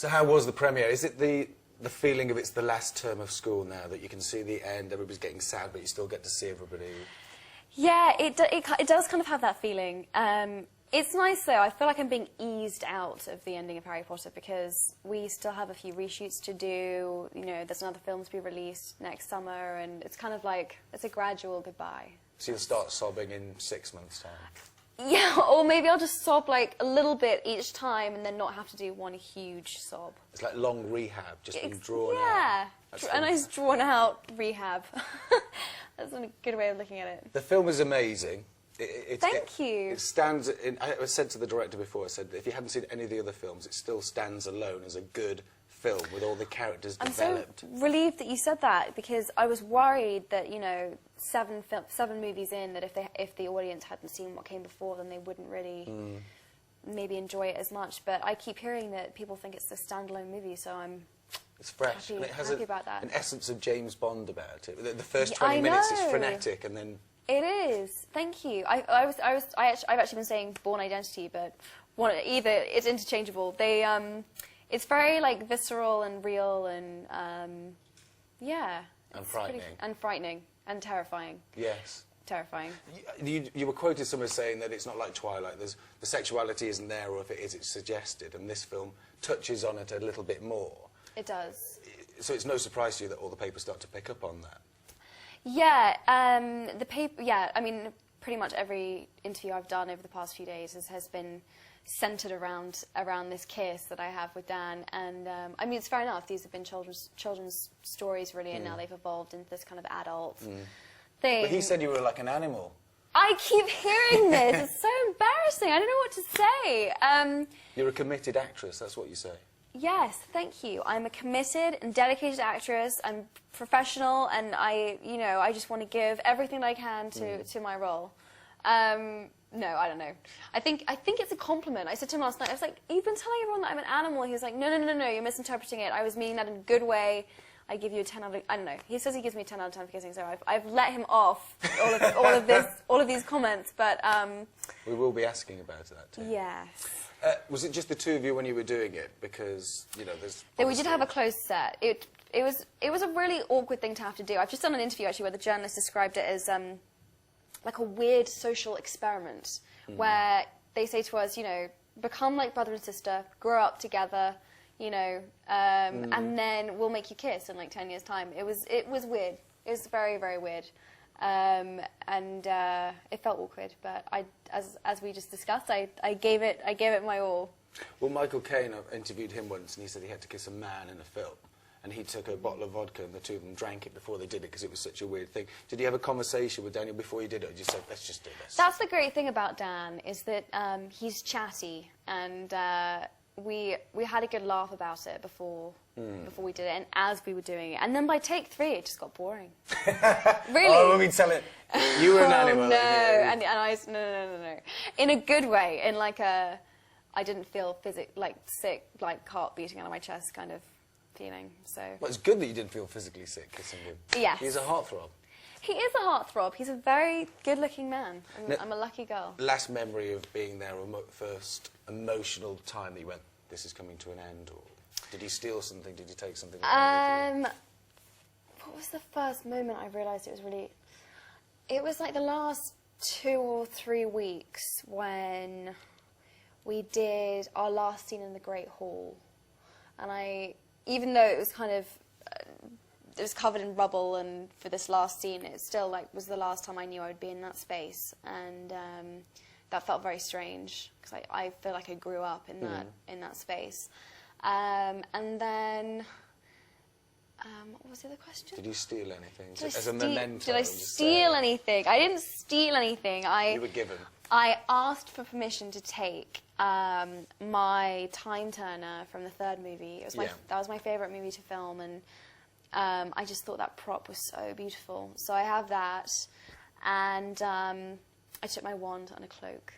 So how was the premiere? Is it the feeling of it's the last term of school now, that you can see the end, everybody's getting sad, but you still get to see everybody? Yeah, it does kind of have that feeling. It's nice, though. I feel like I'm being eased out of the ending of Harry Potter because we still have a few reshoots to do. You know, there's another film to be released next summer, and it's kind of like, it's a gradual goodbye. So you'll start sobbing in 6 months' time? Yeah, or maybe I'll just sob like a little bit each time and then not have to do one huge sob. It's like long rehab, just being drawn out. Yeah, a nice drawn-out rehab. That's a good way of looking at it. The film is amazing. Thank you. It stands in, I said to the director before, I said, if you hadn't seen any of the other films, it still stands alone as a good film with all the characters developed. I'm so relieved that you said that, because I was worried that, you know, seven movies in, that if the audience hadn't seen what came before, then they wouldn't really maybe enjoy it as much. But I keep hearing that people think it's a standalone movie, so it's fresh, happy, and it has about that. an essence of James Bond about it. The first 20 minutes is frenetic, and then... It is. Thank you. I've actually been saying Bourne Identity, but either it's interchangeable. It's very like visceral and real and yeah. And frightening. And frightening and terrifying. Yes. Terrifying. You were quoted somewhere saying that it's not like Twilight. The sexuality isn't there, or if it is, it's suggested, and this film touches on it a little bit more. It does. So it's no surprise to you that all the papers start to pick up on that. Yeah, yeah, I mean, pretty much every interview I've done over the past few days has been centred around this kiss that I have with Dan, and I mean, it's fair enough. These have been children's stories, really, and now they've evolved into this kind of adult thing. But he said you were like an animal. I keep hearing this. It's so embarrassing. I don't know what to say. You're a committed actress. That's what you say. Yes, thank you. I'm a committed and dedicated actress. I'm professional, and I just want to give everything that I can to my role. No, I don't know. I think it's a compliment. I said to him last night, I was like, "You've been telling everyone that I'm an animal." He was like, "No, you're misinterpreting it. I was meaning that in a good way. I give you a 10 out of... I don't know. He says he gives me a 10 out of 10 for kissing, so I've let him off all of these comments, but... We will be asking about that too. Yes. Was it just the two of you when you were doing it? Because, you know, there's... We did have a closed set. It was a really awkward thing to have to do. I've just done an interview, actually, where the journalist described it as like a weird social experiment, where they say to us, you know, become like brother and sister, grow up together, you know, and then we'll make you kiss in like 10 years' time. It was weird. It was very, very weird. And it felt awkward, but as we just discussed, I gave it my all. Well, Michael Caine, I interviewed him once, and he said he had to kiss a man in a film, and he took a bottle of vodka, and the two of them drank it before they did it because it was such a weird thing. Did you have a conversation with Daniel before you did it, or did you say, let's just do this? That's the great thing about Dan, is that he's chatty, and we had a good laugh about it before we did it, and as we were doing it. And then by take 3, it just got boring. Really? Oh, when we tell it, you were an animal. No, and I no. In a good way, in like a, I didn't feel sick, like heart beating out of my chest kind of feeling, so. Well, it's good that you didn't feel physically sick kissing him. Yes. He's a heartthrob. He is a heartthrob. He's a very good-looking man. I'm a lucky girl. Last memory of being there, or first emotional time that you went, this is coming to an end, or did you steal something? Did you take something? What was the first moment I realised it was really... It was like the last 2 or 3 weeks when we did our last scene in the Great Hall. And even though it was kind of... it was covered in rubble, and for this last scene, it still was the last time I knew I would be in that space, and that felt very strange because I feel like I grew up in that space. And then, what was the other question? Did you steal anything as a memento? Did I steal anything? I didn't steal anything. You were given. I asked for permission to take my time turner from the 3rd movie. That was my favourite movie to film, and. I just thought that prop was so beautiful. So I have that, and I took my wand and a cloak.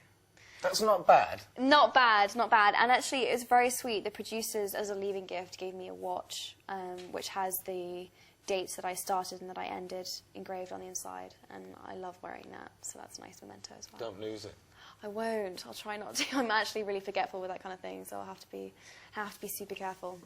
That's not bad. Not bad, not bad. And actually, it was very sweet. The producers, as a leaving gift, gave me a watch, which has the dates that I started and that I ended engraved on the inside. And I love wearing that, so that's a nice memento as well. Don't lose it. I won't. I'll try not to. I'm actually really forgetful with that kind of thing, so I'll have to be super careful.